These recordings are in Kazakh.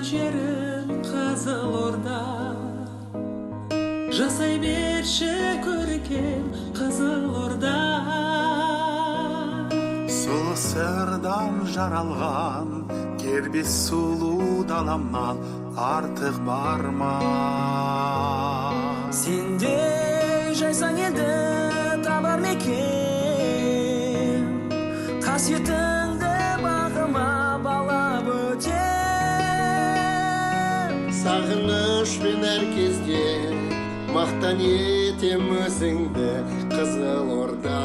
жерім Қызылорда, жасай берші көркем Қызылорда. Сұлу сырдан жаралған кербез сұлу даламнан артық барма. Сенде жайсаң елді табар мекен, қасиетіңді бағыма балап өтем. Сағынышпен әр кезде мақтан етем өзіңді Қызылорда.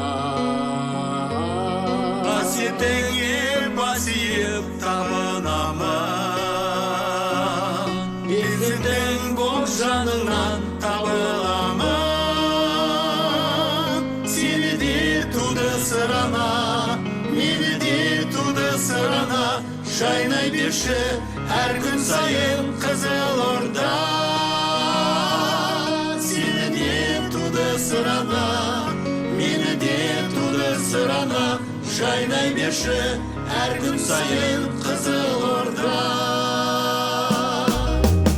Қасиетіңе бас иіп табынамын, бекзетің боп жаныңнан табыламын. Сені де туды сырана, мені де туды сырана, жайнай берші әр күн сайын Қызылорда. Сені де туды сырана, мені де туды сырана, жайнай берші әр күн сайын Қызылорда.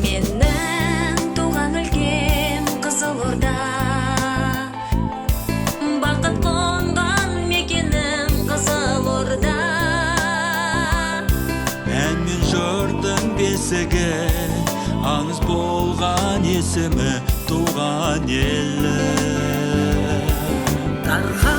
Менің туған өлкем Қызылорда, бақыт қонған мекенім Қызылорда. Ән мен жырдың бесігі, аңыз болған есімі туған елі. Дарға